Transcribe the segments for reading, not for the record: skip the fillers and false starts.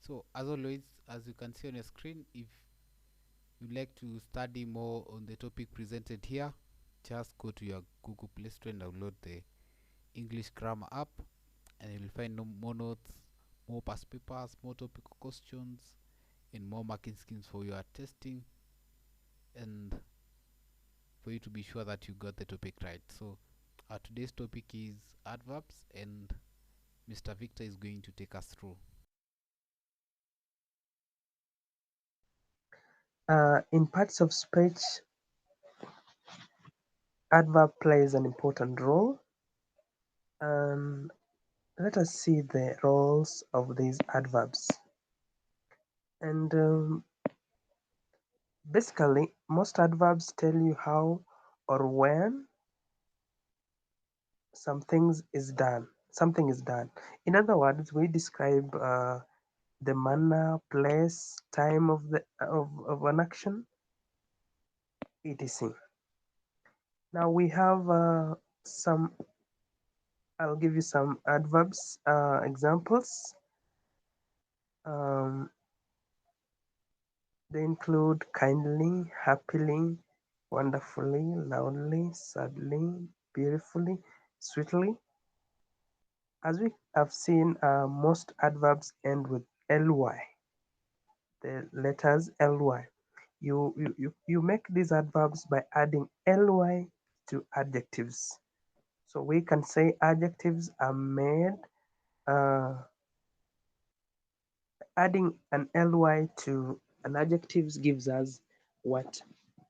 So as always, as you can see on your screen, if you'd like to study more on the topic presented here, just go to your Google Play Store and download the English Grammar app, and you'll find more notes, more past papers, more topical questions, and more marking schemes for your testing, and for you to be sure that you got the topic right. So today's topic is adverbs, and Mr. Victor is going to take us through. In parts of speech, adverb plays an important role, and let us see the roles of these adverbs. And basically, most adverbs tell you how or when something is done. In other words, we describe the manner, place, time of an action, etc. Now we have some. I'll give you some adverbs examples. Um, they include kindly, happily, wonderfully, loudly, sadly, beautifully, sweetly. As we have seen, most adverbs end with ly, the letters ly. You make these adverbs by adding ly to adjectives. So we can say adjectives are made uh, adding an ly to an adjectives gives us what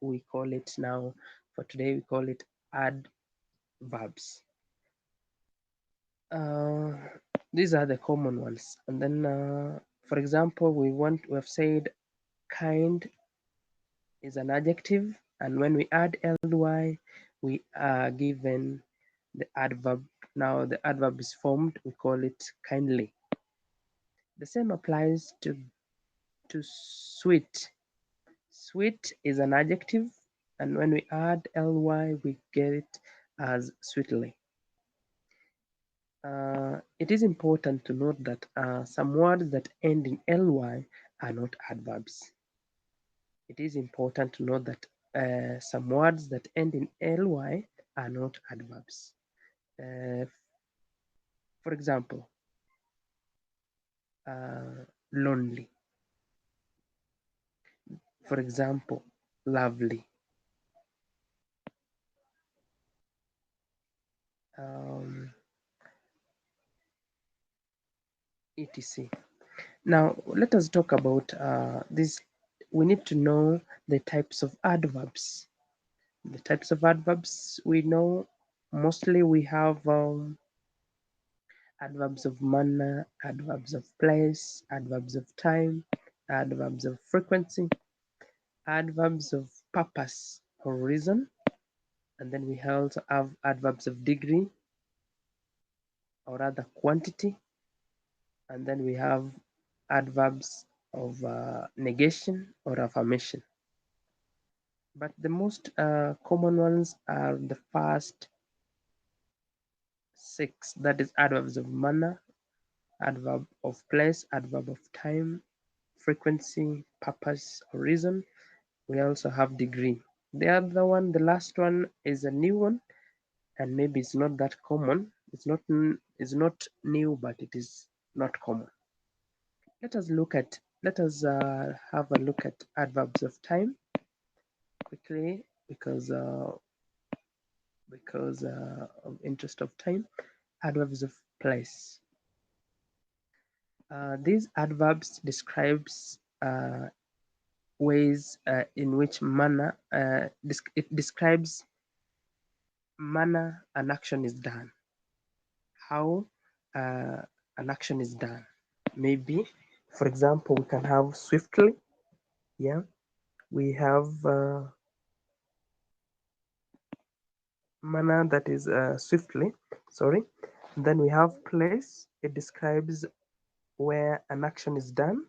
we call it now. For today, we call it adverbs. Uh, these are the common ones. And then, for example, we have said kind is an adjective, and when we add ly, we are given the adverb. Now the adverb is formed. We call it kindly. The same applies to sweet. Sweet is an adjective, and when we add ly, we get it as sweetly. It is important to note that some words that end in ly are not adverbs. It is important to note that some words that end in ly are not adverbs. Uh, for example, lonely. For example, lovely. Um, etc. Now, let us talk about this. We need to know the types of adverbs. The types of adverbs we know, mostly we have adverbs of manner, adverbs of place, adverbs of time, adverbs of frequency, adverbs of purpose or reason, and then we also have adverbs of degree or rather quantity, and then we have adverbs of negation or affirmation. But the most common ones are the first six, that is adverbs of manner, adverb of place, adverb of time, frequency, purpose, or reason. We also have degree. The other one, the last one, is a new one, and maybe it's not that common. It's not new, but it is not common. Let us have a look at adverbs of time quickly because of interest of time. Adverbs of place. These adverbs describes ways in which manner it describes manner an action is done, how uh, an action is done. Maybe, for example, we can have swiftly. Yeah, we have manner that is swiftly. Sorry. Then we have place. It describes where an action is done.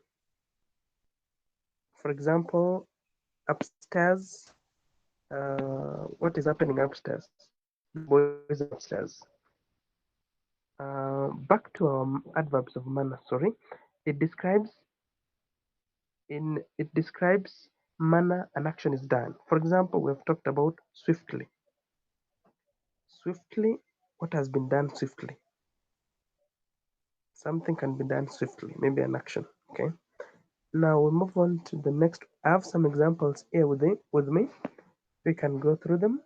For example, upstairs. What is happening upstairs? The boys are upstairs. Back to our adverbs of manner. Sorry, it describes it describes manner an action is done. For example, we have talked about swiftly. Swiftly, what has been done swiftly? Something can be done swiftly, maybe an action. Okay. Now we move on to the next. I have some examples here with me. We can go through them.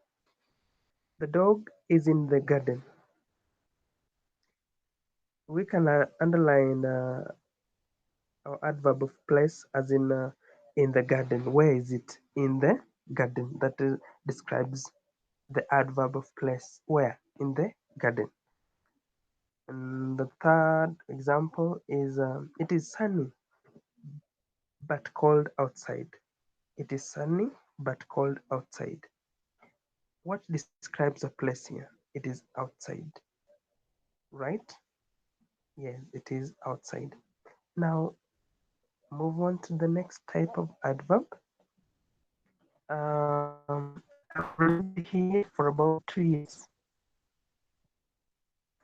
The dog is in the garden. We can underline our adverb of place as in the garden. Where is it? In the garden. That describes the adverb of place. Where? In the garden. And the third example is it is sunny but cold outside. It is sunny but cold outside. What describes a place here? It is outside, right? Yes, it is outside. Now, move on to the next type of adverb. I've lived here for about 2 years.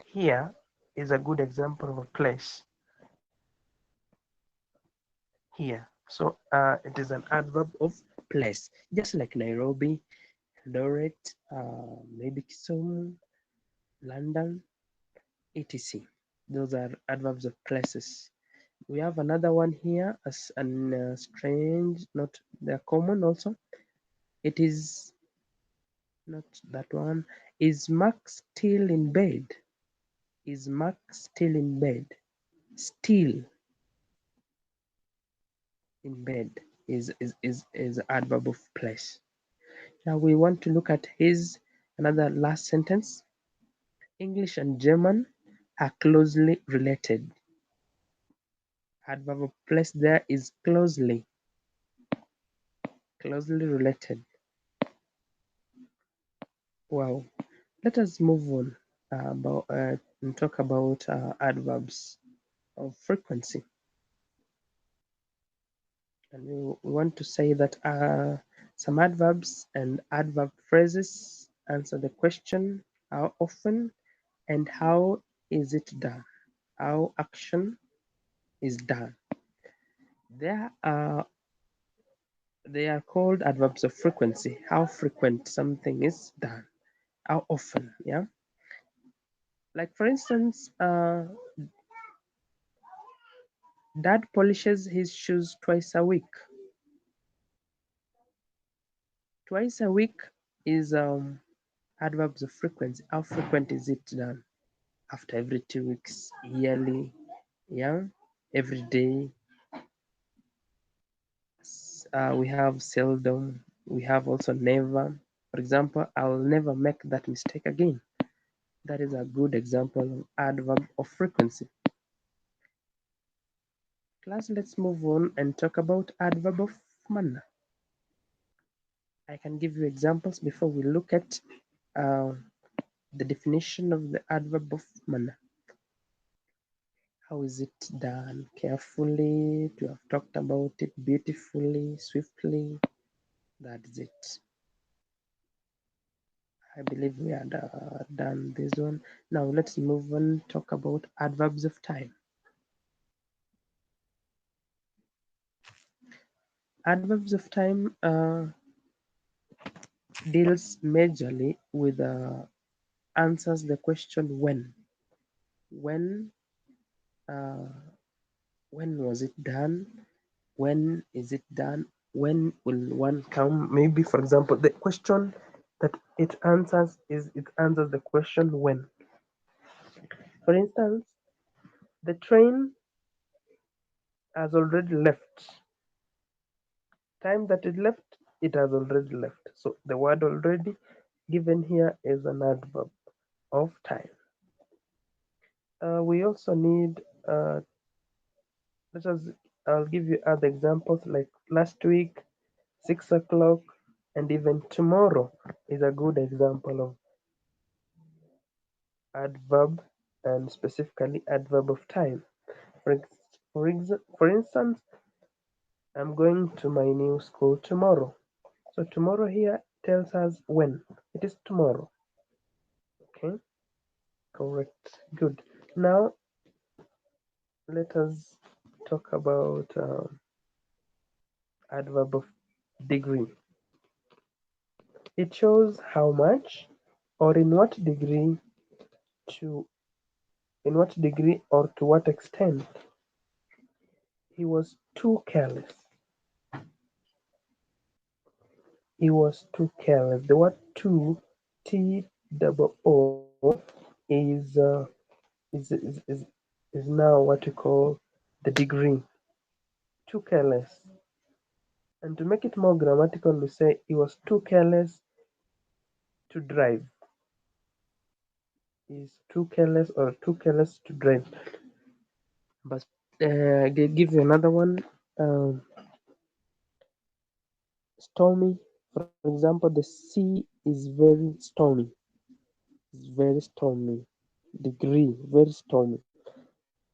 Here is a good example of a place. Here. So it is an adverb of place, just like Nairobi, Eldoret, maybe Kisumu, London, etc. Those are adverbs of places. We have another one here as an strange, not they're common also. It is not that one. Is Mark still in bed? Is Mark still in bed? Still in bed is adverb of place. Now we want to look at his another last sentence. English and German are closely related. Adverb of place there is closely related. Wow. Let us move on about and talk about adverbs of frequency. And we want to say that some adverbs and adverb phrases answer the question how often and how is it done? How action is done. There are they are called adverbs of frequency. How frequent something is done. How often, yeah. Like for instance, Dad polishes his shoes twice a week. Twice a week is adverbs of frequency. How frequent is it done? After every 2 weeks, yearly, yeah, every day. We have seldom. We have also never. For example, I'll never make that mistake again. That is a good example of adverb of frequency. Class, let's move on and talk about adverb of manner. I can give you examples before we look at uh, the definition of the adverb of manner. How is it done? Carefully, to have talked about it beautifully, swiftly. That's it. I believe we had done this one. Now let's move on, talk about adverbs of time. Adverbs of time deals majorly with answers the question when. When uh, when was it done? When is it done? When will one come? Maybe, for example, the question that it answers is it answers the question when. For instance, the train has already left. Time that it left, it has already left. So the word already given here is an adverb of time. We also need, let us, I'll give you other examples like last week, 6 o'clock, and even tomorrow is a good example of adverb and specifically adverb of time. For instance, I'm going to my new school tomorrow. So tomorrow here tells us when. It is tomorrow. Okay, correct. Good. Now let us talk about adverb of degree. It shows how much or to in what degree or to what extent he was too careless. He was too careless. The word too, T double O, is is, is, is, is now what we call the degree. Too careless. And to make it more grammatical, we say he was too careless to drive. He's too careless or too careless to drive. But they give you another one. Stormy. For example, the sea is very stormy. It's very stormy. Degree, very stormy,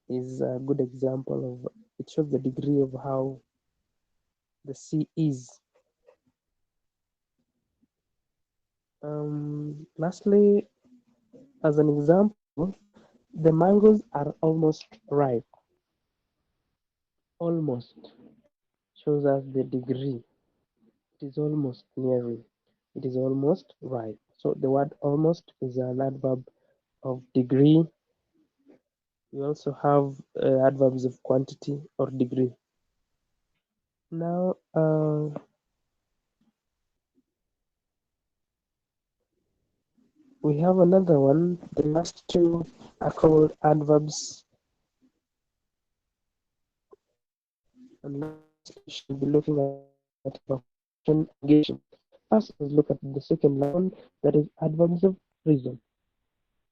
is a good example of it shows the degree of how the sea is. Lastly, as an example, the mangoes are almost ripe. Almost shows us the degree. It is almost nearing. It is almost ripe. So the word almost is an adverb of degree. We also have adverbs of quantity or degree. Now, we have another one. The last two are called adverbs. And lastly, we shall be looking at affirmation and negation. First, let's look at the second last one, that is adverbs of reason.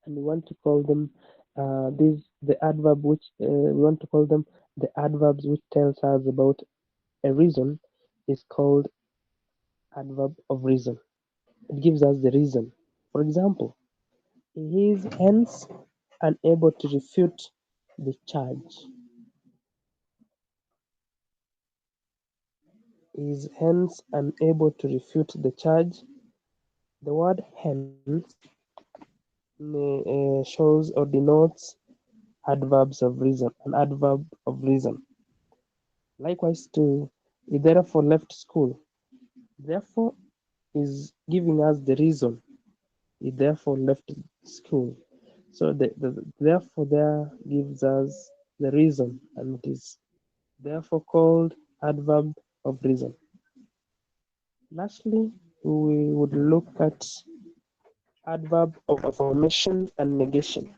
And we want to call them the adverb which we want to call them the adverbs which tells us about a reason is called adverb of reason. It gives us the reason. For example, he is hence unable to refute the charge. Is hence unable to refute the charge. The word hence shows or denotes adverbs of reason, an adverb of reason. Likewise, to he therefore left school. Therefore is giving us the reason. He therefore left school. So the therefore there gives us the reason, and it is therefore called adverb of reason. Lastly, we would look at adverb of affirmation and negation.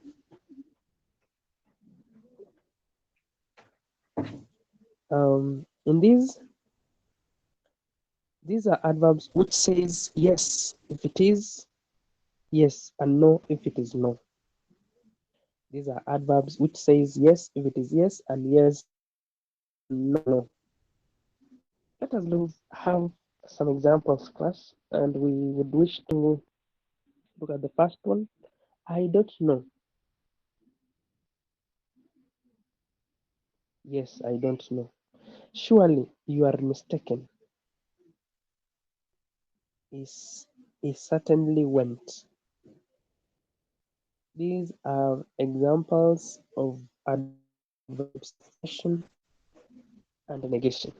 In these are adverbs which says yes if it is yes and no if it is no. These are adverbs which says yes if it is yes and yes and no. Let us have some examples, class, and we would wish to look at the first one. I don't know. Yes, I don't know. Surely you are mistaken. Is he certainly went. These are examples of adverbs of affirmation and negation.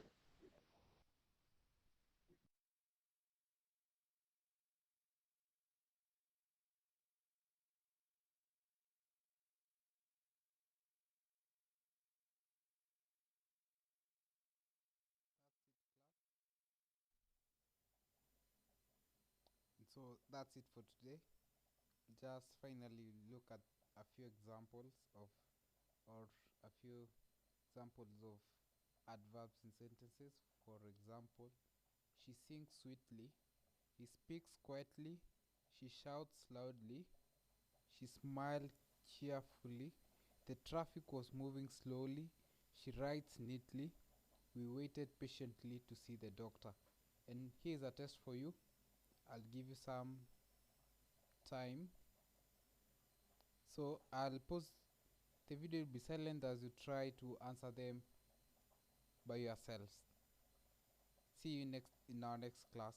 So that's it for today. Just finally look at a few examples of or a few examples of adverbs in sentences. For example, she sings sweetly, he speaks quietly, she shouts loudly, she smiled cheerfully, the traffic was moving slowly, she writes neatly, we waited patiently to see the doctor. And here's a test for you. I'll give you some time. So I'll pause the video, will be silent as you try to answer them by yourselves. See you next in our next class.